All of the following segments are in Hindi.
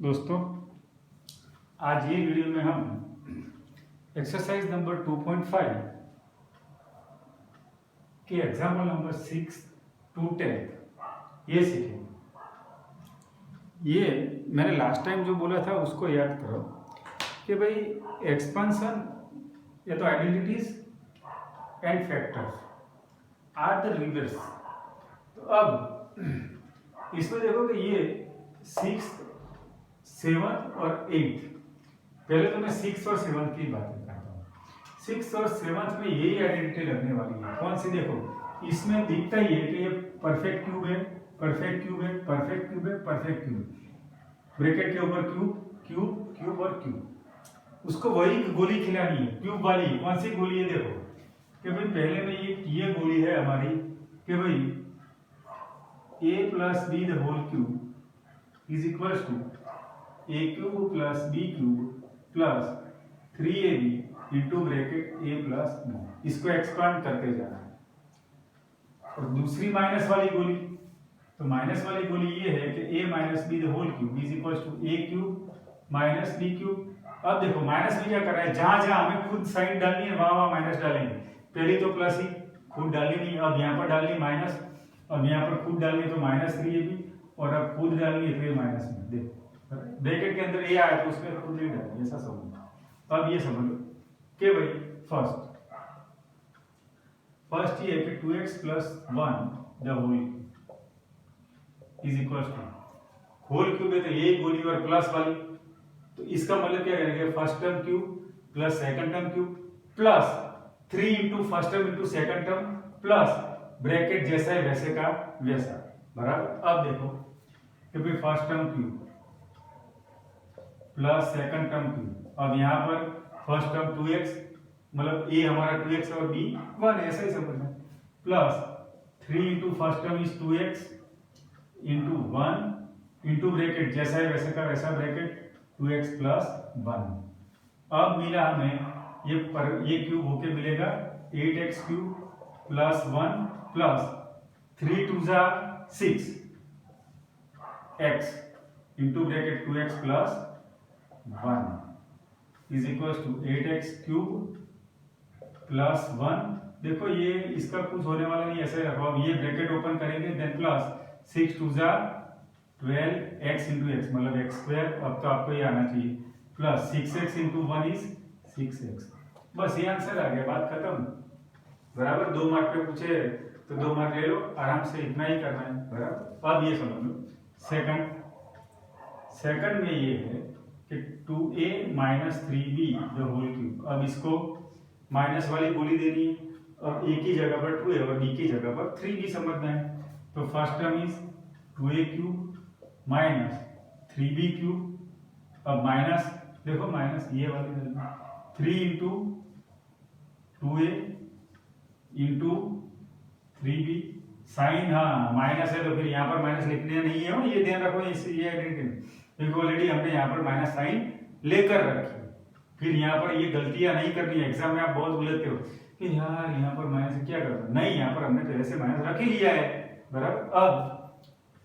दोस्तों, आज ये वीडियो में हम एक्सरसाइज नंबर 2.5 के एग्जाम्पल नंबर 6 to 10 ये सीखेंगे। ये मैंने लास्ट टाइम जो बोला था उसको याद करो कि भाई एक्सपेंशन या तो identities and factors are the reverse. तो अब इसमें देखो कि ये 6, 7 और 8, पहले तो मैं 6 और 7 की बातें करता हूँ। 6 और 7 में यही आइडेंटिटी लगने वाली है। कौन सी? देखो, इसमें दिखता ही है कि ये परफेक्ट क्यूब है, परफेक्ट क्यूब है, परफेक्ट क्यूब है, परफेक्ट क्यूब है। ब्रैकेट के ऊपर क्यूब, क्यूब, क्यूब और क्यूब। उसको वही गोली खिलानी है, क्यूब वाली। कौन सी गोली है? देखो कि भाई पहले में ये गोली है हमारी कि भाई a plus B the whole cube is equal to a cube plus B cube plus 3ab into bracket a plus B. इसको एक्सपांड करते जाना है। और दूसरी माइनस वाली गोली, तो माइनस वाली गोली ये है कि a minus B the whole cube is equal to a cube minus B cube. अब देखो माइनस भी क्या कर रहा है, जहां जहां हमें खुद साइन डालनी है वहां वहां माइनस डालेंगे। पहले तो प्लस ही खुद डालनी नहीं, अब यहाँ पर डालनी माइनस, अब यहाँ पर खुद डालनी तो माइनस 3ab, और अब खुद डालनी है फिर माइनस में। देखो ब्रैकेट के अंदर ए आया तो उसमें खुद नहीं डालनी, ऐसा समझो। अब ये समझ लो कि भाई फर्स्ट ये है कि 2x plus 1 the whole is equal to whole cube है तो ये गोली और प्लस वाली, तो इसका मतलब क्या करेंगे, first term cube plus second term cube plus 3 into first term into second term plus bracket जैसा है वैसे का वैसा, बराबर। अब देखो कि भाई first term cube plus second term cube. अब यहाँ पर फर्स्ट टर्म 2x, मतलब a हमारा 2x और b 1, ऐसा ही समझना, plus 3 into first term is 2x into 1 into bracket जैसा है वैसे का वैसा ब्रैकेट 2x प्लस 1। अब मिला हमें ये क्यूब होके मिलेगा 8x क्यूब प्लस 1 प्लस 3 2 जा 6 x into bracket 2x plus 1 is equal to 8x cube plus 1। देखो ये इसका कुछ होने वाला नहीं, ऐसे रखो। अब ये ब्रैकेट ओपन करेंगे देन प्लस 6 2 जा 12x इंटू एक्स मतलब x स्क्वायर। अब तो आपको ये आना चाहिए plus 6x into 1 is 6x। बस ये आंसर आ गया, बात खत्म, बराबर। 2 मार्क पे पूछे तो 2 मार्क ले लो, आराम से इतना ही करना है, बराबर। अब ये समझ लो सेकंड में ये है कि 2a minus 3b the whole cube. अब इसको माइनस वाली गोली देनी है, अब a की जगह पर 2 है और b की जगह पर 3b समझना है। तो first term is 2a cube minus 3b cube. अब माइनस देखो माइनस ये वाली 3 into 2a into 3b sign, हाँ माइनस है तो फिर यहाँ पर माइनस लिखने नहीं है, ये ध्यान रखो। ये आइडेंटिटी क्योंकि ऑलरेडी हमने यहाँ पर माइनस साइन लेकर रखी, फिर यहाँ पर ये गलतियां नहीं करनी है। एग्जाम में आप बहुत उलझते हो कि यार यहाँ पर माइनस क्या करना, नहीं, यहाँ पर हमने पहले से माइनस रख ही लिया है, बराबर। अब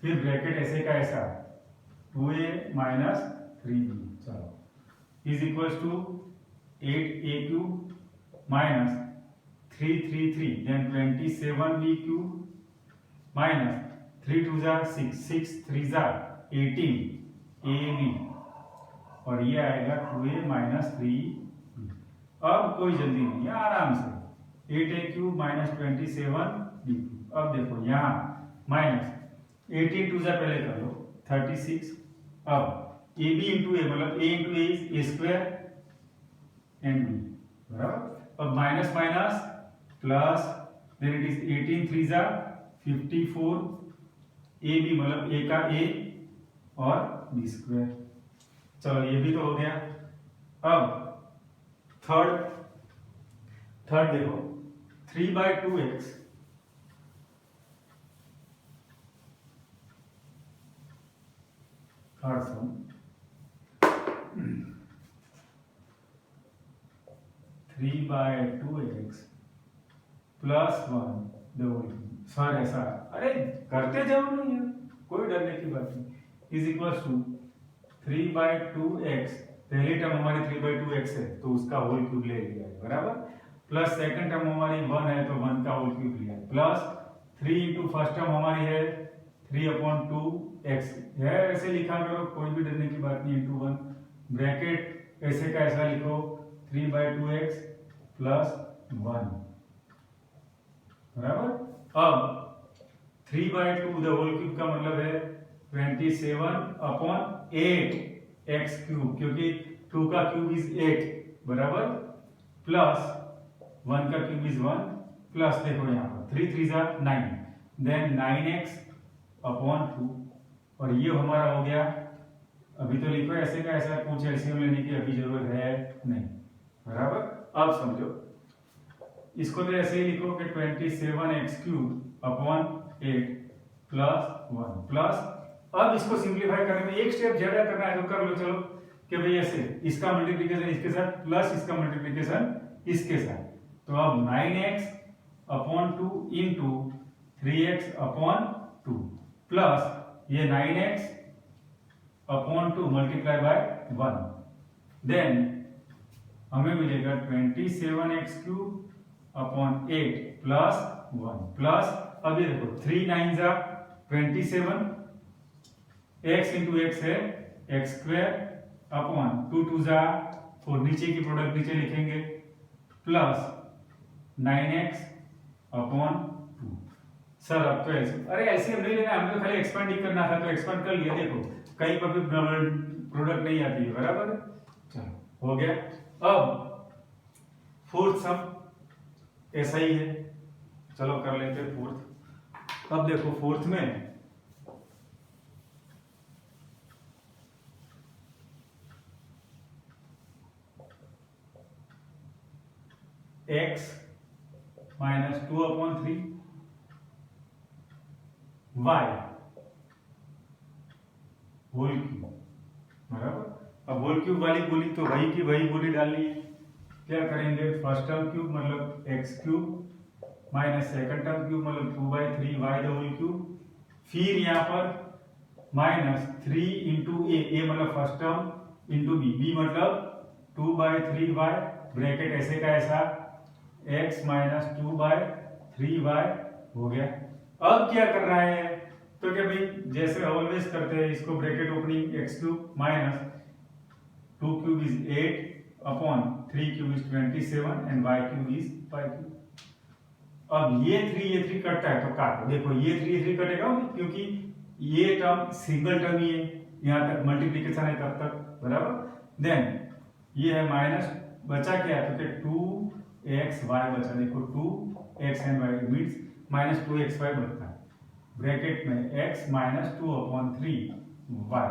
फिर ब्रैकेट ऐसे का ऐसा 2a माइनस 3b, चलो is equal to 8a cube minus 3 then 27b cube minus 3 2 जा 6 3 जा 18ab, और ये आएगा 2a माइनस 3b। अब कोई जल्दी नहीं है, आराम से 8a क्यूब माइनस 27b। अब देखो यहाँ माइनस 18 2 जा पहले कर लो 36। अब ab इंटू ए मतलब a into A is a square and b, बराबर। अब minus minus plus then it is 18 3 जा 54 ab मतलब a का a और b स्क्वायर। चलो ये भी तो हो गया। अब थर्ड देखो 3/2x third sum 3/2x plus 1 the whole cube. Sir ऐसा, अरे करते जाओ ना यार, कोई डरने की बात नहीं। इज इक्वल टू 3/2x, पहली टर्म हमारी 3/2x है तो उसका होल क्यूब ले लिया है, बराबर, प्लस सेकंड टर्म हमारी 1 है तो 1 का होल क्यूब लिया है, प्लस 3 इंटू फर्स्ट टर्म हमारी है 3/2x है, ऐसे लिखा करो, कोई भी डरने की बात नहीं, इंटू 1 ब्रैकेट ऐसे का ऐसा लिखो 3/2x प्लस 1, बराबर। अब 3/2 द होल क्यूब का मतलब है 27/8 x क्यूब, क्योंकि 2 का क्यूब इज 8, बराबर, प्लस 1 का क्यूब इज 1, प्लस देखो यहाँ पर 3 3 जा 9, देन 9x/2, और ये हमारा हो गया, अभी तो लिखो ऐसे का ऐसा, कुछ एलसीएम लेने की अभी जरूरत है नहीं, बराबर। अब समझो, इसको तो ऐसे ही लिखो कि 27x/8 प्लस 1 प्लस, अब इसको सिंप्लीफाई करने में एक स्टेप ज्यादा करना है तो कर लो, चलो, कि भाई ऐसे इसका मल्टीप्लिकेशन इसके साथ प्लस इसका मल्टीप्लिकेशन इसके साथ, तो अब 9x/2 इंटू 3x/2 प्लस ये 9x/2 मल्टीप्लाई बाय 1, देन हमें मिलेगा 27x/8 प्लस 1 प्लस, अब ये देखो 3 9 जा 27, x इंटू एक्स है x²/2 2 जा 4, नीचे की प्रोडक्ट नीचे लिखेंगे, प्लस 9x/2। सर अब तो अरे एलसीएम नहीं लेना, हमें तो खाली एक्सपांड ही करना था, तो एक्सपांड कर लिया, देखो कहीं पर भी प्रोडक्ट नहीं आती है, बराबर, चलो हो गया। अब फोर्थ सम ऐसा ही है, चलो कर लेते हैं फोर्थ। अब देखो फोर्थ में x minus 2/3 y whole cube, बराबर। अब होल क्यूब वाली गोली तो वही की वही गोली डालनी है, क्या करेंगे, फर्स्ट टर्म क्यूब मतलब x³ minus second term cube मतलब 2/3 y द होल क्यूब, फिर यहाँ पर माइनस 3 इंटू ए मतलब फर्स्ट टर्म इंटू बी मतलब 2/3y, ब्रैकेट ऐसे का ऐसा x माइनस 2/3y हो गया। अब क्या कर रहा है, तो क्या भाई जैसे ऑलवेज करते हैं, इसको bracket opening x³ minus 2³ is 8/3³ is 27 and y³ is 5³। अब ये 3 कटता है तो काटो, देखो ये 3 कटेगा क्योंकि ये टर्म सिंगल टर्म ही है, यहाँ तक मल्टीप्लिकेशन है तब तक, बराबर। देन ये है माइनस, बचा क्या, तो 2xy बचा, देखो 2x and y means minus 2xy बनता है, ब्रैकेट में x माइनस 2/3y,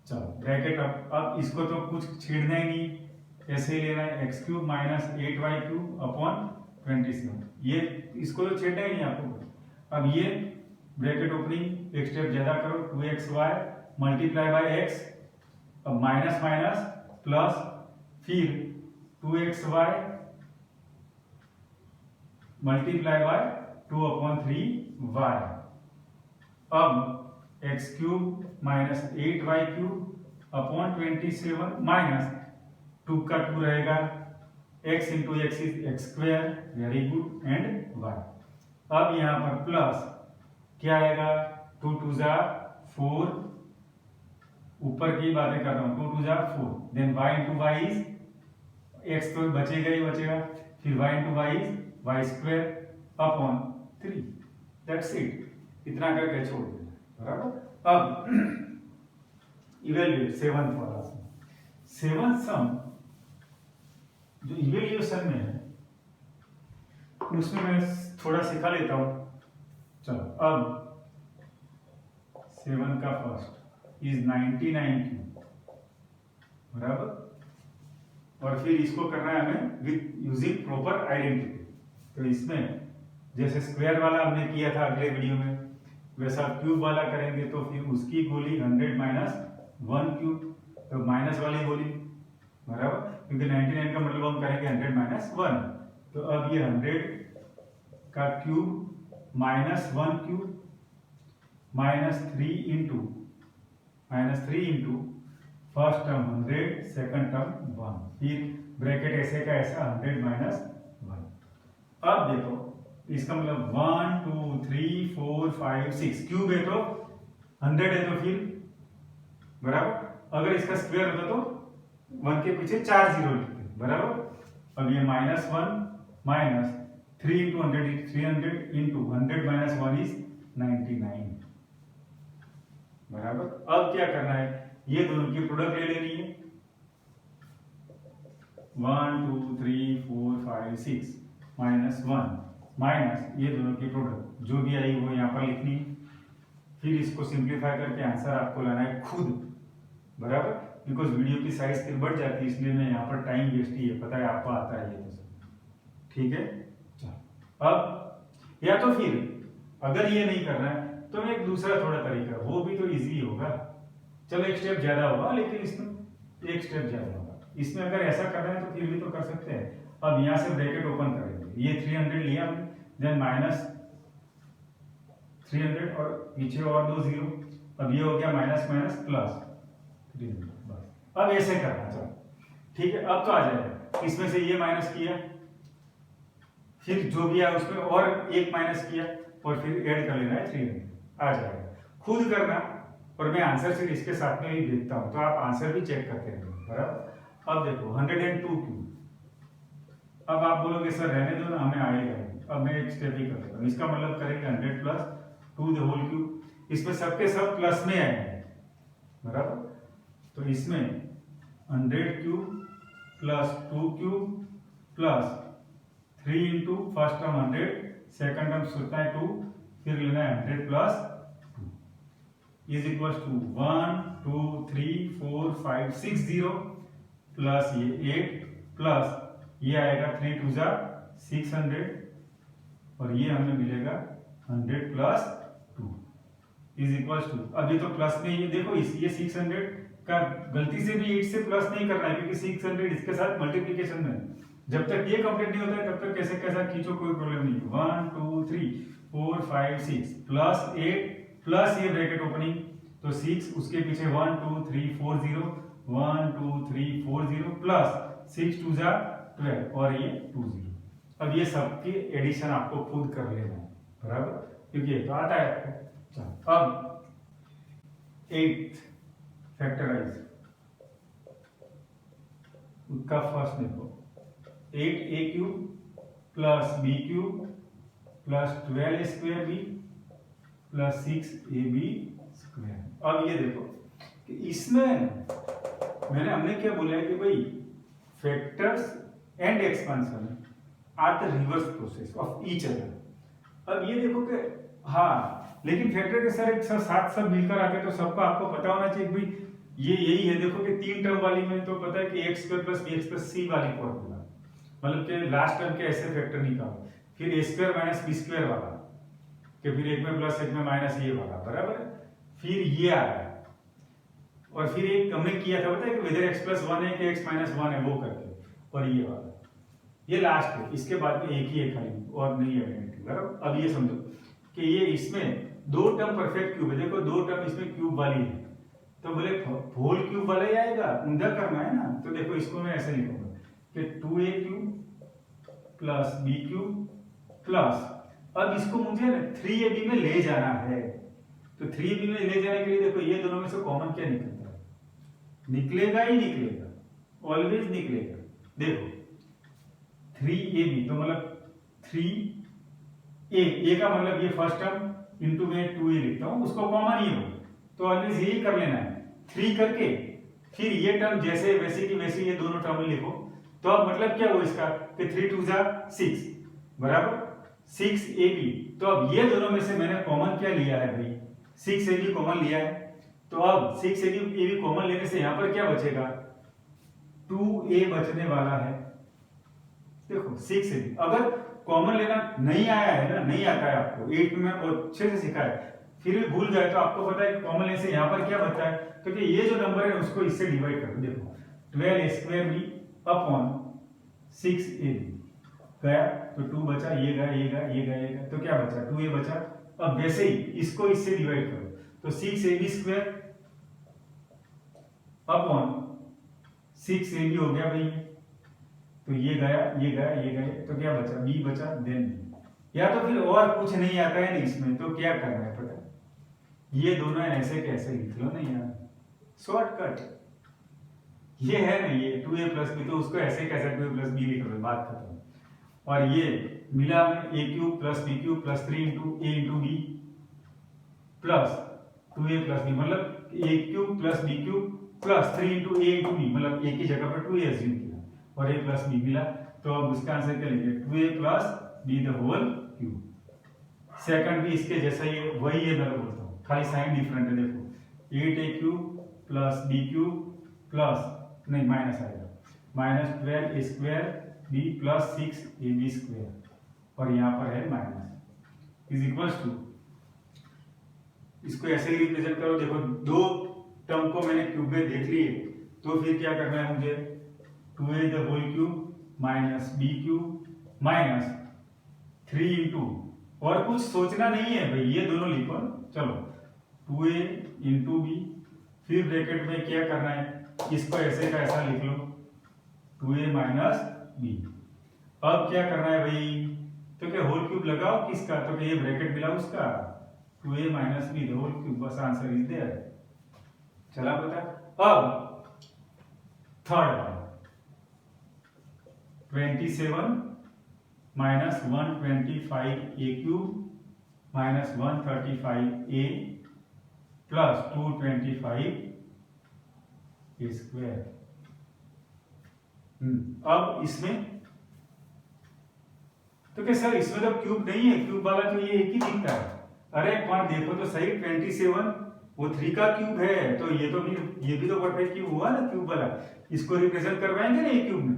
चलो ब्रैकेट। अब इसको तो कुछ छेड़ना ही नहीं, ऐसे ही लेना है, x³ माइनस 8y³/27, ये इसको तो छेड़ना ही नहीं आपको। अब ये ब्रैकेट ओपनिंग एक स्टेप ज्यादा करो, 2xy मल्टीप्लाई बाय x, अब माइनस माइनस प्लस, फिर 2xy मल्टीप्लाई बाय 2/3y, अब x³ माइनस 8y³/27 माइनस 2 का 2 रहेगा, x into x is x², very good, and y। अब यहाँ पर प्लस क्या आएगा, 2 2 जा 4, ऊपर की बातें कर रहा हूँ, 2 2 जा 4, then y into Y is, x तो बचेगा ही बचेगा, फिर y into Y is y²/3, that's it, इतना करके छोड़ देना, बराबर। अब इवेल्युएट सेवंथ वाला सम, सेवंथ सम जो इवेल्युएशन में है उसमें मैं थोड़ा सिखा लेता हूं, चलो। अब 7 का फर्स्ट इज 99³, बराबर, और फिर इसको करना है हमें विथ यूजिंग प्रॉपर आइडेंटिटी। तो इसमें जैसे स्क्वायर वाला हमने किया था अगले वीडियो में, वैसा क्यूब वाला करेंगे, तो फिर उसकी गोली 100 माइनस 1³, तो माइनस वाली गोली, बराबर, क्योंकि 99 का मतलब हम करेंगे 100 माइनस 1, तो अब ये 100 का cube minus 1³ minus 3 into first term 100, second term 1, फिर ब्रैकेट ऐसे का ऐसा 100 माइनस 1। अब देखो इसका मतलब 1 2 3 4 5 6 क्यूब है तो 100 है तो फिर बराबर, अगर इसका स्क्वायर होता तो 1 के पीछे 4 जीरो लिखते बराबर। अब ये -1 minus 3 into 100 300 into 100 minus 1 is 99 बराबर। अब क्या करना है, ये दोनों की प्रोडक्ट ले लेनी है 1 2 3 4 5 6 माइनस 1 माइनस ये दोनों की प्रोडक्ट जो भी आई वो यहाँ पर लिखनी है। फिर इसको सिंप्लीफाई करके आंसर आपको लाना है खुद बराबर, बिकॉज वीडियो की साइज फिर बढ़ जाती है इसलिए मैं यहाँ पर टाइम वेस्ट ही है, पता है आपको आता है ये तो सब ठीक है। चलो अब या तो फिर अगर ये नहीं करना है तो मैं एक दूसरा थोड़ा तरीका, वो भी तो इजी होगा, चलो एक स्टेप ज्यादा होगा लेकिन इसमें एक स्टेप ज्यादा होगा। इसमें अगर ऐसा करना है तो फिर भी तो कर सकते हैं। अब यहाँ से ब्रैकेट ओपन करेंगे, ये 300 लिया देन माइनस 300 और पीछे और 2 जीरो, अब ये हो गया माइनस माइनस प्लस 300 बस। अब ऐसे करना चलो ठीक है, अब तो आ जाएगा, इसमें से ये माइनस किया फिर जो भी है उसमें और एक माइनस किया और फिर ऐड कर लेना है 300 आ जाएगा। खुद करना और मैं आंसर शीट इसके साथ में ही देखता हूं तो आप आंसर भी चेक करते रहेंगे बराबर। अब देखो 102 क्यूब, अब आप बोलोगे सर रहने दो ना हमें आएगा, अब मैं एक स्टेप ही कर लेता हूं, इसका मतलब करेंगे 100 प्लस 2 द होल क्यूब, इसमें सबके सब प्लस में आएंगे बराबर। तो इसमें 100 cube plus 2 cube plus 3 into first term 100 second term सोचना है 2 फिर लेना है 100 plus 2 is equal to 1 2 3 4 5 6 0 plus ये 8 प्लस ये आएगा 3 टू जा 600 और ये हमें मिलेगा 100 प्लस 2 इज इक्वल टू, अब ये तो प्लस में ये देखो ये 600 का गलती से भी 8 से प्लस नहीं करना है क्योंकि 600 इसके साथ मल्टीप्लिकेशन में, जब तक ये कंप्लीट नहीं होता है तब तक कैसे कैसा खींचो कोई प्रॉब्लम नहीं। 1 2 3 4 5 6 प्लस 8 प्लस ये ब्रैकेट ओपनिंग तो 6 उसके पीछे 1 2 3 4 0 1 2 3 4 0 प्लस 6 2 जा 12 और ये 2 0। अब ये सबकी एडिशन आपको खुद कर लेना है बराबर क्योंकि ये तो आता है आपको। चलो अब 8 फैक्टराइज उसका फर्स्ट देखो 8a cube plus b cube plus 12a square b plus 6ab square. अब ये देखो कि इसमें हमने क्या बोला है कि भाई factors and expansion are the reverse process of each other. अब ये देखो कि हाँ लेकिन फैक्टर के साथ एक साथ सब मिलकर आते तो सबको आपको पता होना चाहिए भाई ये यही है। देखो कि 3 टर्म वाली में तो पता है कि x square plus b plus c वाली फॉर्मूला, मतलब कि लास्ट टर्म के ऐसे फैक्टर निकालो, फिर a square minus b square वाला कि फिर एक में प्लस एक में माइनस ये वाला बराबर, फिर ये आ रहा है और फिर एक हमने किया था पता है कि वेदर x प्लस 1 है कि x माइनस 1 है वो करके, और ये वाला ये लास्ट है, इसके बाद में एक ही है खाली और नहीं है बराबर। अब ये समझो कि ये इसमें 2 टर्म परफेक्ट क्यूब है, देखो 2 टर्म इसमें क्यूब वाली है तो बोले होल क्यूब वाला ही आएगा, उंधा करना है ना। तो देखो इसको मैं ऐसे लिखूंगा कि 2a cube plus b cube plus, अब इसको मुझे ना 3ab में ले जाना है तो 3ab में ले जाने के लिए देखो ये दोनों में से कॉमन क्या निकलता है, निकलेगा ही निकलेगा, ऑलवेज निकलेगा। देखो 3ab तो मतलब 3a का मतलब ये फर्स्ट टर्म इंटू में 2a लिखता हूं उसको कॉमन ही हो तो ऑलवेज यही कर लेना है 3 करके फिर ये टर्म जैसे वैसे की वैसे ये दोनों टर्म लिखो। तो अब मतलब क्या हुआ इसका कि 3 2 जा 6 बराबर 6ab। तो अब ये दोनों में से मैंने कॉमन क्या लिया है भाई 6ab कॉमन लिया है, तो अब 6ab कॉमन लेने से यहां पर क्या बचेगा 2a बचने वाला है। देखो 6ab अगर कॉमन लेना नहीं आया है ना, नहीं आता है आपको 8 में और अच्छे से सिखाया फिर भी भूल गए तो आपको पता है कॉमन लेने से यहाँ पर क्या बचता है क्योंकि ये जो नंबर है उसको इससे डिवाइड कर दो। देखो 12a square b upon 6ab गया तो 2 बचा, ये गया ये गया ये गया ये गया तो क्या बचा 2a बचा। अब वैसे ही इसको इससे डिवाइड करो तो 6ab square upon 6 A B हो गया भाई, तो ये गया ये गया ये गया, तो क्या बचा बी बचा, देन बी। या तो फिर और कुछ नहीं आता है ना इसमें, तो क्या करना है पता, ये दोनों ऐसे कैसे लिख लो ना यार, शॉर्टकट ये है ना, ये 2a प्लस बी, तो उसको ऐसे कैसे 2a प्लस बी लिख लो, बात खत्म। और ये मिला हमें a cube plus B cube plus 3 into A into B plus 2a plus B, मतलब a cube plus B cube plus 3 into A into B, मतलब a की जगह पर 2a एज्यूम किया और a प्लस बी मिला, तो अब उसका आंसर क्या लिखे 2a plus B the whole cube. Second भी इसके जैसा ही है, वही है मैं बोलता हूँ, खाली साइन डिफरेंट है। देखो 8a cube plus B cube plus नहीं माइनस आएगा, minus 12 square B plus 6ab square, और यहाँ पर है माइनस इज इक्वल्स टू, इसको ऐसे ही रिप्रेजेंट करो। देखो दो टर्म को मैंने क्यूब में देख लिए, तो फिर क्या करना है मुझे 2a the whole cube minus B cube minus 3 into, और कुछ सोचना नहीं है भाई, ये दोनों लिखो चलो 2a इंटू बी, फिर ब्रैकेट में क्या करना है, इसको ऐसे का ऐसा लिख लो 2a माइनस बी। अब क्या करना है भाई, तो क्या होल क्यूब लगाओ किसका, तो क्या ये ब्रैकेट मिला उसका 2a minus B the whole cube, बस आंसर इज देयर। चला पता। अब third 27 minus 125 a cube minus 135 a plus 225 square. अब इसमें तो क्या सर इसमें तो क्यूब नहीं है, क्यूब वाला तो ये एक ही दिखता है। अरे पर देखो तो सही 27 वो 3 का क्यूब है, तो ये तो फिर ये भी तो परफेक्ट क्यूब हुआ ना क्यूब वाला, इसको रिप्रेजेंट करवाएंगे ना ये क्यूब में,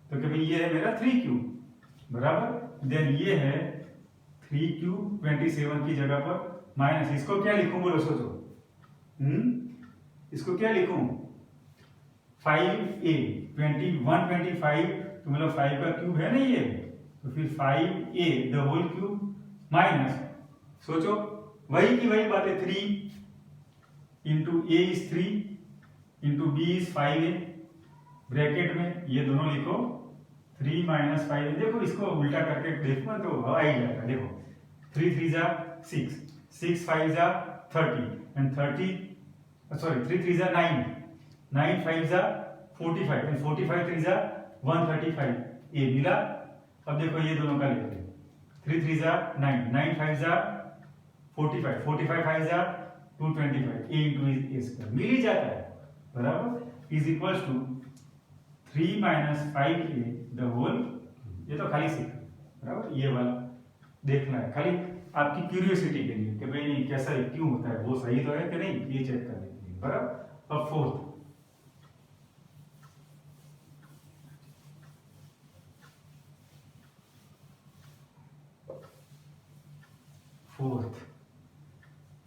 तो क्या भाई ये है मेरा 3 क्यूब बराबर, देन ये है 3 क्यूब 27 की जगह पर माइनस, इसको क्या लिखूं बोलो सोचो, इसको क्या लिखूं 5a 125, तो मतलब 5 का क्यूब है ना ये, तो फिर 5a the whole cube minus, सोचो वही की वही बात है, 3 into A is 3 into b is 5a, bracket में ये दोनों लिखो 3 माइनस 5a, देखो इसको उल्टा करके देखो ना तो आ ही जाएगा। देखो 3 3 जा 6, 6 5 जा 30 एंड 30 सॉरी 3 3 जा 9, 9 5 जा 45 एंड 45 3 जा 135 ए मिला। अब देखो ये दोनों का लेते हैं 3 3 जा 9, 9 5 जा 45, 45 5 जा 225 ए इंटू ए स्क्वायर मिल ही जाता है बराबर, is equals to 3 minus 5a the whole, ये तो खाली सीखा बराबर, ये वाला देखना है खाली आपकी क्यूरियोसिटी के लिए कि भाई कैसा है क्यों होता है, वो सही तो है कि नहीं, ये चेक करने के लिए बराबर। अब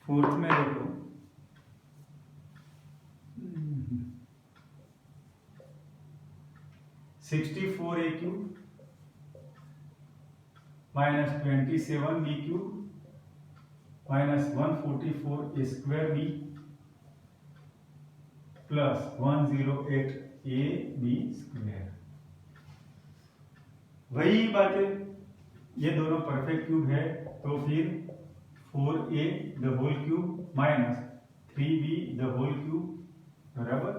फोर्थ में देखो 64 A cube minus 27 B cube minus 144 square B plus 108 A B square, वही बात है, ये दोनों परफेक्ट क्यूब है, तो फिर 4a the whole cube minus 3b the whole cube बराबर,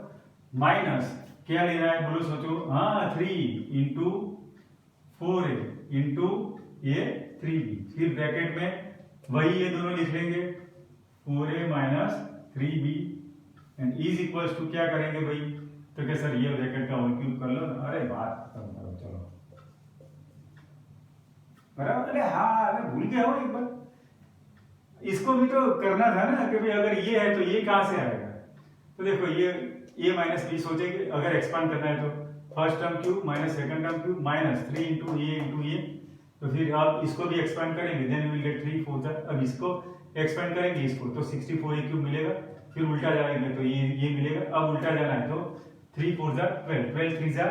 माइनस क्या ले रहा है बोलो सोचो, हाँ 3 इंटू 4a इंटू ये 3b, फिर ब्रैकेट में वही ये दोनों लिख लेंगे 4a minus 3b and is equals to क्या करेंगे भाई, तो क्या सर ये ब्रैकेट का होल क्यूब कर लो, अरे बात खत्म करो चलो बराबर। अरे हाँ अरे भूल गया हो एक बार, इसको भी तो करना था ना कि भाई अगर ये है तो ये कहां से आएगा, तो देखो ये a माइनस बी सोचेंगे, अगर एक्सपांड करना है तो first term cube minus second term cube minus 3 into A, तो फिर आप इसको भी एक्सपांड करेंगे, देन यू विल गेट 3 4 जा, अब इसको एक्सपांड करेंगे इसको तो 64 ए क्यूब मिलेगा, फिर उल्टा जाएंगे तो ये मिलेगा, अब उल्टा जाना है तो 3 4 जा 12, 12 3 जा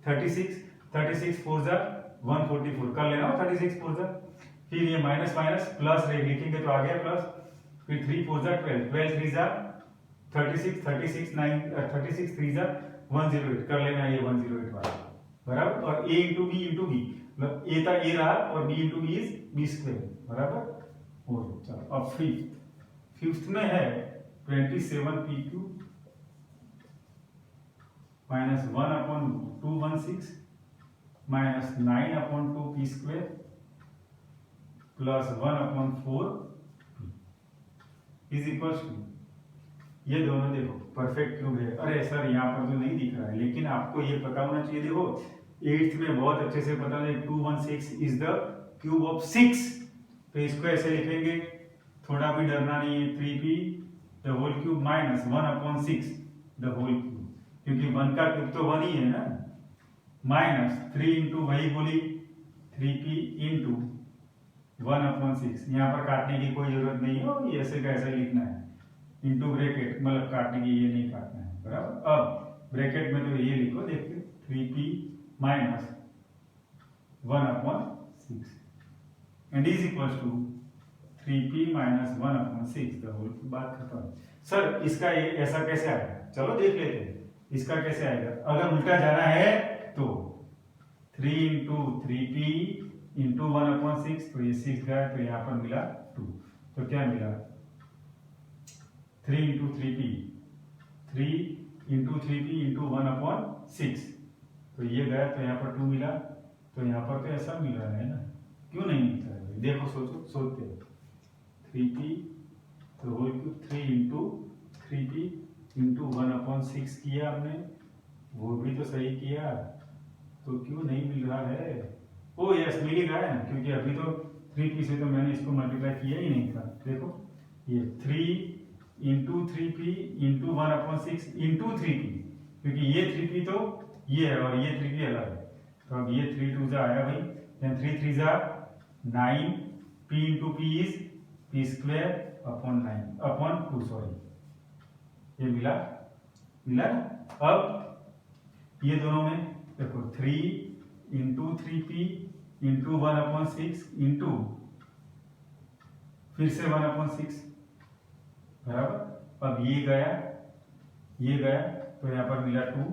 36, 36 4 जा 144 कर लेना 36 4 जा, फिर ये माइनस माइनस प्लस लिखेंगे तो आ गया प्लस, फिर 3 4 जा 12, 12 3 जा 36 36 9 36 3 जा 108 कर लेना ये 108 वाला बराबर। और a इंटू बी मतलब a था a रहा और b into b is b square बराबर। और चलो अब फिफ्थ में है 27 pq minus 1/216 minus 9/2 p square plus 1/4 is equal to, ये दोनों देखो परफेक्ट क्यूब है। अरे सर यहाँ पर तो नहीं दिख रहा है, लेकिन आपको ये पता होना चाहिए। देखो 8th में बहुत अच्छे से पता है 216 इज द क्यूब ऑफ 6, तो इसको ऐसे लिखेंगे, थोड़ा भी डरना नहीं है। 3p the whole cube minus 1/6 the whole cube, क्योंकि 1 का क्यूब तो 1 ही है ना, माइनस 3 इंटू वही बोली 3p इंटू 1/6। यहाँ पर काटने की कोई जरूरत नहीं है, ये ऐसे का ऐसे लिखना है, इंटू ब्रैकेट, मतलब काटने की ये नहीं काटना है बराबर। अब ब्रैकेट में तो ये लिखो, देखते 3p minus 1/6 and is equal to 3p minus 1/6 the whole. बात खत्म। सर इसका ये ऐसा कैसे आएगा, चलो देख लेते हैं इसका कैसे आएगा। अगर उल्टा जाना है तो 3 इंटू 3p इंटू 1/6, तो ये 6 गया तो यहाँ पर मिला 2, तो क्या मिला 3 into 3p 3 into 3p into 1/6, तो ये गया तो यहाँ पर 2 मिला, तो यहाँ पर तो ऐसा मिल रहा है ना, क्यों नहीं मिलता है? देखो सोचते 3p तो whole cube 3 into 3p into 1/6 किया हमने, वो भी तो सही किया, तो क्यों नहीं मिल रहा है? ओ यस मिल गया है ना, क्योंकि अभी तो 3p से तो मैंने इसको मल्टीप्लाई किया ही नहीं था। देखो ये 3 into 3p into 1/6 into 3p, क्योंकि ये 3p तो ये है और ये 3p अलग है, तो अब ये 3 2 जा आया भाई, देन 3 3 जा 9, p into p is p square upon 9 upon 2, sorry ये मिला ना। अब ये दोनों में देखो 3 इंटू 3p इंटू 1/6 इंटू फिर से 1/6 बराबर। अब ये गया तो यहाँ पर मिला 2,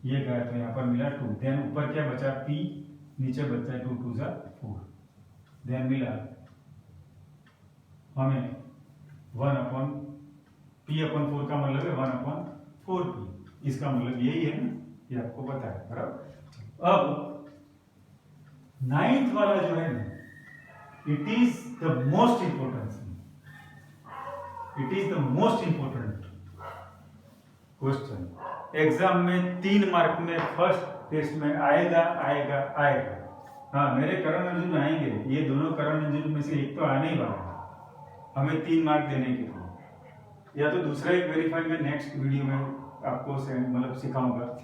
ये गया तो यहाँ पर मिला 2, देन ऊपर क्या बचा p, नीचे बचा 2 2 जा 4, देन मिला हमें 1/p/4 का मतलब है 1/4p, इसका मतलब यही है ना, ये आपको पता है बराबर। अब 9th वाला जो है ना, it is the most important, it is the most important question. Exam में 3 मार्क में फर्स्ट टेस्ट में आएगा। हाँ मेरे करण अर्जुन आएंगे, ये दोनों करण अर्जुन में से एक तो आने ही वाला है हमें 3 मार्क देने के लिए, या तो दूसरा एक वेरीफाई में नेक्स्ट वीडियो में आपको मतलब सिखाऊंगा।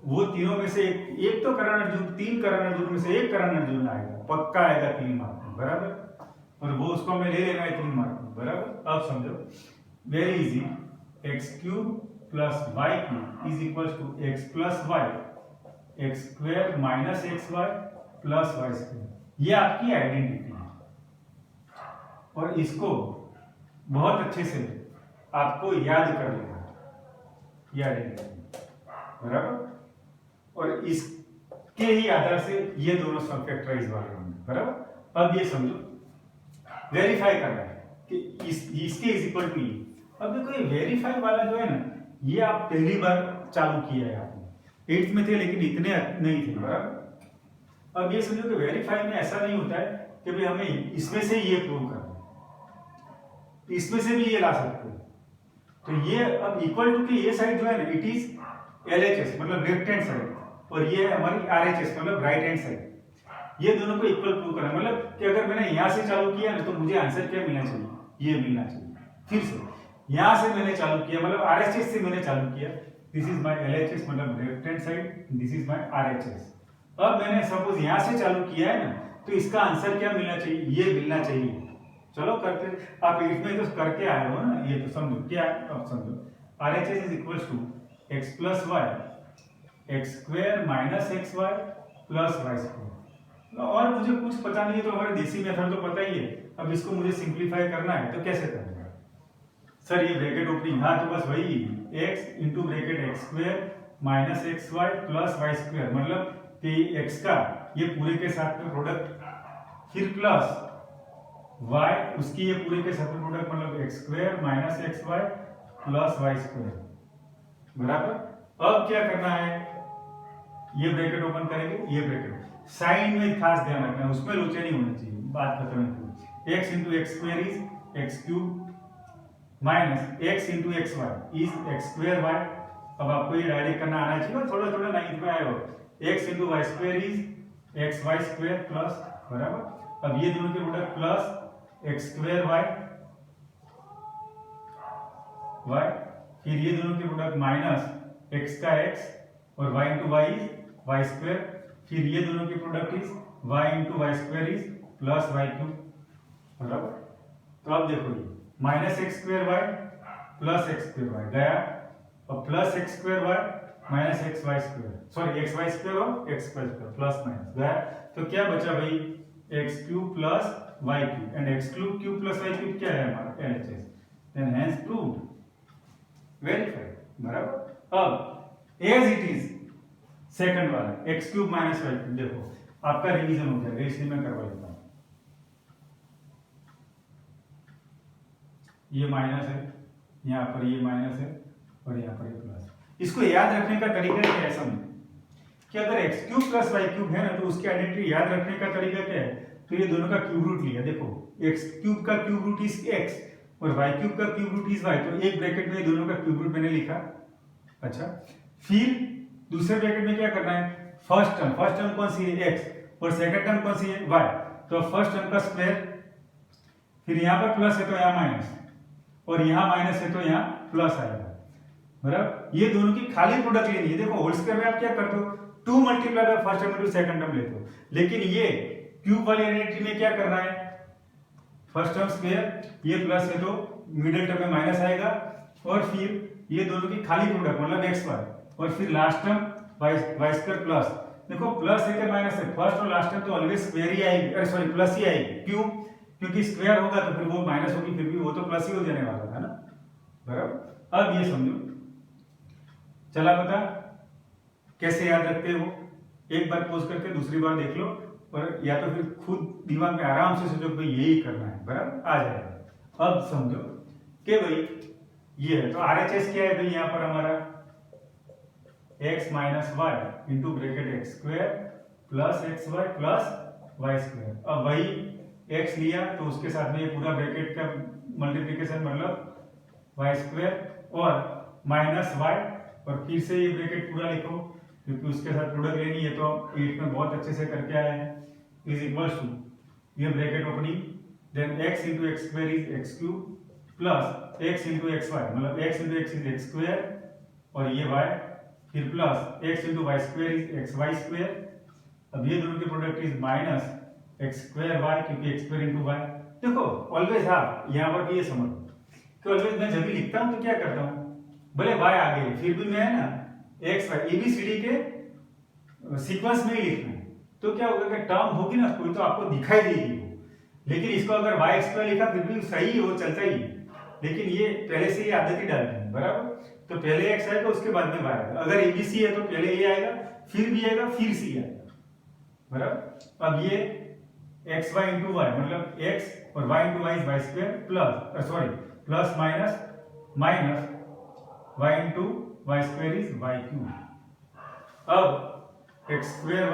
वो तीनों में से एक तो करण अर्जुन, 3 करण अर्जुन में से एक करण अर्जुन आएगा, पक्का आएगा 3 मार्क में बराबर, और वो उसको हमें ले लेना है 3 मार्क में बराबर। अब समझो very easy, x³ plus y³ is equal to x plus y x square minus xy plus y square, ये आपकी आइडेंटिटी है, और इसको बहुत अच्छे से आपको याद कर लेना, ये आइडेंटिटी बराबर। और इसके ही आधार से ये दोनों सब फैक्टराइज वाले होंगे बराबर। अब ये समझो वेरीफाई करना है कि इसके इज इक्वल टू ये। अब देखो ये वेरीफाई वाला जो है ना, ये आप पहली बार चालू किया है आपने, 8th में थे लेकिन इतने नहीं थे बराबर। अब ये समझो कि वेरीफाई में ऐसा नहीं होता है कि भाई हमें इसमें से ये प्रूव करना है, इसमें से भी ये ला सकते हैं, तो ये अब इक्वल टू की ये साइड जो है ना, इट इज LHS मतलब लेफ्ट हैंड साइड, और ये है हमारी RHS मतलब राइट हैंड साइड। ये दोनों को इक्वल प्रूव करना मतलब कि अगर मैंने यहां से चालू किया ना, तो मुझे आंसर क्या मिलना चाहिए, ये मिलना चाहिए। फिर से यहां से मैंने चालू किया मतलब RHS से मैंने चालू किया, दिस इज माय LHS मतलब left hand side, this is my RHS। अब मैंने सपोज यहां से चालू किया है ना, तो इसका आंसर क्या मिलना चाहिए, ये मिलना चाहिए। चलो करते, आप इसमें तो करके आए हो ना, ये तो समझो क्या। अब समझो RHS is equal to x plus y x square minus xy plus y square. और मुझे कुछ पता नहीं है तो हमारे देसी मेथड तो पता ही है। अब इसको मुझे सिंप्लीफाई करना है तो कैसे करेंगे, सर ये ब्रैकेट ओपनिंग, हाँ तो बस वही x into bracket x square minus x y plus y square, मतलब कि x का ये पूरे के साथ में प्रोडक्ट, फिर प्लस y उसकी ये पूरे के साथ में प्रोडक्ट, मतलब x square minus x y plus y square बराबर। अब क्या करना है, ये ब्रैकेट ओपन करेंगे, ये ब्रैकेट साइन में खास ध्यान रखना है, उसमें लोचे नहीं होने चाहिए, बात खत्म है। x into x square is x cube minus x into x y is x square y. अब आपको ये डायरेक्ट करना आना चाहिए, थोड़ा थोड़ा नाइन्थ में आया हो, x into y square is x Y square plus बराबर। अब ये दोनों के product plus x square y y, फिर ये दोनों के प्रोडक्ट माइनस एक्स का एक्स और y into Y is y square, फिर ये दोनों के product is y into y square is plus Y cube बराबर। तो अब देखो ये minus x square y plus x square y गया, और plus x square Y minus x Y square, sorry X Y square और X Y square plus minus गया, तो क्या बचा भाई X cube plus Y cube, and x cube plus Y cube क्या है हमारा LHS, then hence proved, verified बराबर। अब एज इट इज सेकंड वाला X cube minus Y cube, देखो आपका रिवीजन हो जाएगा, इसलिए मैं करवा लेता हूं। ये माइनस है, यहाँ पर ये माइनस है और यहाँ पर ये प्लस। इसको याद रखने का तरीका क्या है, समझ कि अगर x cube plus Y cube है ना, तो उसकी आइडेंटिटी याद रखने का तरीका क्या है, तो ये दोनों का क्यूब रूट लिया, देखो एक्स क्यूब का क्यूब रूट इज एक्स और वाई क्यूब का क्यूब रूट इज वाई, तो एक ब्रैकेट में दोनों का क्यूब रूट मैंने लिखा। अच्छा, फिर दूसरे ब्रैकेट में क्या करना है, फर्स्ट टर्म कौन सी है एक्स और सेकंड टर्म कौन सी है वाई, तो फर्स्ट टर्म का स्क्वायर, फिर यहाँ पर प्लस है तो यहाँ माइनस, और यहाँ माइनस है तो यहाँ प्लस आएगा बराबर। ये दोनों की खाली प्रोडक्ट लेनी है, देखो होल स्क्वायर में आप क्या करते हो, 2 multiply by first term into second term लेते हो, लेकिन ये क्यूब वाली आइडेंटिटी में क्या करना है, फर्स्ट टर्म स्क्वायर, ये प्लस है तो मिडिल टर्म में माइनस आएगा, और फिर ये दोनों की खाली प्रोडक्ट मतलब एक्स वाई, और फिर last term y square plus, देखो प्लस है क्या माइनस है, फर्स्ट और लास्ट टर्म तो ऑलवेज स्क्वायर ही आएगी, अरे सॉरी प्लस ही आएगी, क्यों, क्योंकि स्क्वायर होगा तो फिर वो माइनस होगी, फिर भी वो तो प्लस ही हो जाने वाला था ना बराबर। अब ये समझो, चला पता कैसे याद रखते हो, एक बार पोज करके दूसरी बार देख लो, और या तो फिर खुद दिमाग में आराम से सोचो भाई यही करना है बराबर, आ जाएगा। अब समझो कि भाई ये है, तो RHS क्या है भाई, यहाँ पर हमारा x minus y into bracket x square plus x y plus y square. अब वही x लिया तो उसके साथ में ये पूरा ब्रैकेट का मल्टीप्लिकेशन मतलब वाई स्क्वायर और माइनस वाई, और फिर से ये ब्रैकेट पूरा लिखो क्योंकि उसके साथ प्रोडक्ट लेनी है, तो 8 में बहुत अच्छे से करके आए हैं, इज इक्वल्स टू ये bracket opening, then x into x square is x cube plus x into x y, मतलब x into x is x square और ये y, फिर plus x into y square is x Y square. अब ये दोनों के product is minus x square y, क्योंकि एक्स स्क्वायर इंटू वाई। देखो ऑलवेज आप यहाँ पर ये समझ कि ऑलवेज मैं जब भी लिखता हूँ तो क्या करता हूँ, भले y आगे फिर भी मैं ना एक्स वाई ABCD के सीक्वेंस में ही लिखना है, तो क्या होगा कि टर्म होगी ना कोई तो आपको दिखाई देगी वो, लेकिन इसको अगर वाई स्क्वायर लिखा फिर भी सही हो चलता ही, लेकिन ये पहले से ही आदत ही डालते हैं बराबर। तो पहले x आएगा उसके बाद में y आएगा, अगर ABC है तो पहले A आएगा फिर B आएगा फिर C आएगा बराबर। अब ये एक्स वाई इंटू वाई मतलब x और y into Y is y square plus sorry plus minus minus y into y square is y cube. अब एक्स स्क्वायर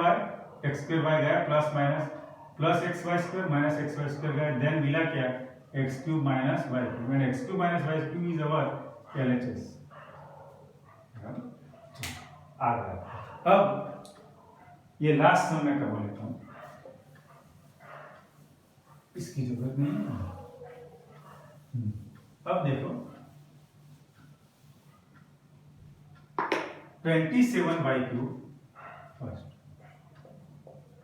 वाई गया plus minus plus x Y square minus x Y square गया, देन मिला क्या x cube minus Y cube, and x cube minus Y cube is our LHS आ गया। अब ये लास्ट सम मैं करवा लेता हूं, इसकी जरूरत नहीं है। अब देखो 27y cube first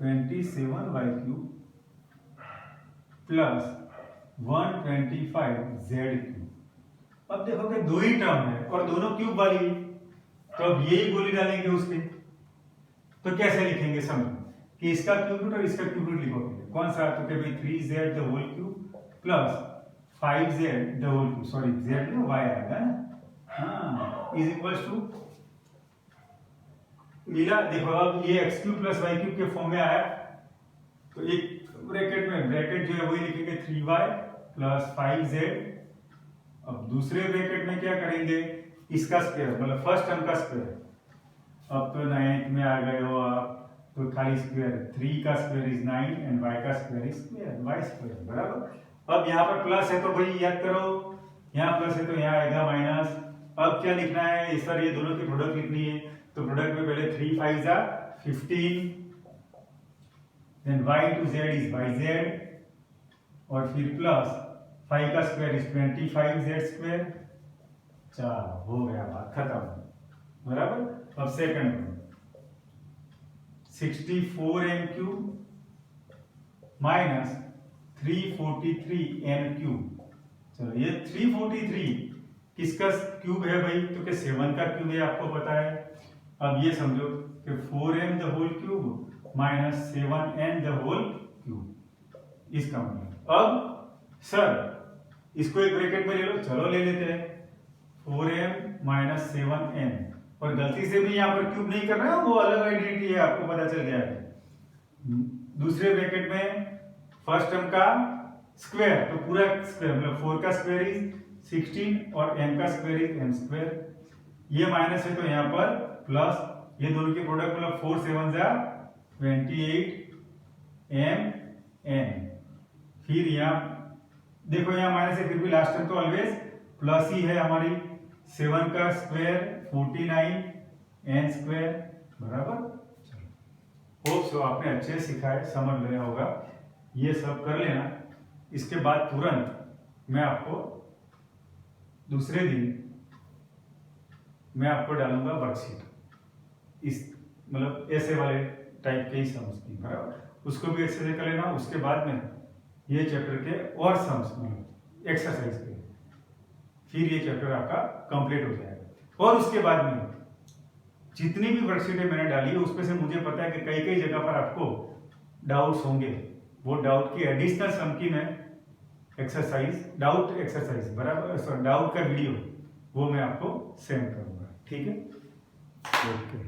27y cube plus 125z cube. अब देखो कि दो ही टर्म है और दोनों क्यूब वाली, तो अब यही गोली डालेंगे उसके, तो कैसे लिखेंगे समझो कि इसका क्यूब रूट और इसका क्यूब रूट लिखोगे कौन सा, तो भाई 3z the whole cube plus 5z the whole cube, sorry z में y आएगा ना, हाँ, इज इक्वल्स टू, मिला, देखो अब ये x cube plus Y cube के फॉर्म में आया, तो एक ब्रैकेट में ब्रैकेट जो है वही लिखेंगे 3y प्लस 5z। अब दूसरे ब्रैकेट में क्या करेंगे, इसका स्क्वायर मतलब फर्स्ट टर्म का स्क्वायर, अब तो 9th में आ गए हो आप, तो खाली स्क्वायर 3 का स्क्वायर इज 9 एंड y का square is square y square, बराबर। अब यहाँ पर प्लस है तो भाई याद करो, यहाँ प्लस है तो यहाँ आएगा माइनस। अब क्या लिखना है सर, ये दोनों की प्रोडक्ट लिखनी है, तो प्रोडक्ट में पहले 3 5 जा 15, then y to z is yz, और फिर प्लस 5 का स्क्वायर इज 25z स्क्वायर। चलो हो गया, बात खत्म, बराबर। अब second 64m cube minus 343n cube. चलो ये 343 किसका क्यूब है भाई, तो क्या 7 का क्यूब है, आपको पता है। अब ये समझो कि 4m the whole cube minus 7n the whole cube, इसका मतलब। अब सर इसको एक ब्रैकेट में ले लो, चलो ले लेते हैं, 4m माइनस 7n, और गलती से भी यहाँ पर क्यूब नहीं कर रहा है, वो अलग आइडेंटिटी है, आपको पता चल गया है। दूसरे ब्रैकेट में फर्स्ट टर्म का स्क्वायर, तो पूरा स्क्वायर मतलब 4 का स्क्वायर इज 16 और m का स्क्वायर इज m स्क्वायर। ये माइनस है तो यहाँ पर प्लस, ये दोनों की प्रोडक्ट मतलब 4 7 जा 28 m n। फिर यहाँ देखो यहाँ माइनस है, फिर भी लास्ट टर्म तो ऑलवेज प्लस ही है हमारी, 7 का स्क्वायर 49 n स्क्वायर, बराबर। चलो होप सो आपने अच्छे सिखा है, समझ लिया होगा, ये सब कर लेना। इसके बाद तुरंत मैं आपको दूसरे दिन मैं आपको डालूंगा वर्कशीट, इस मतलब ऐसे वाले टाइप के ही सम्स की, बराबर। उसको भी अच्छे से कर लेना। उसके बाद में ये चैप्टर के और सम्स मतलब एक्सरसाइज के, फिर ये चैप्टर आपका कंप्लीट हो जाएगा। और उसके बाद में जितनी भी वर्कशीटें मैंने डाली है उसमें से मुझे पता है कि कई कई जगह पर आपको डाउट्स होंगे, वो डाउट की एडिशनल सम की मैं एक्सरसाइज, डाउट एक्सरसाइज, बराबर, सॉरी डाउट का वीडियो वो मैं आपको सेंड करूंगा, ठीक है, ओके।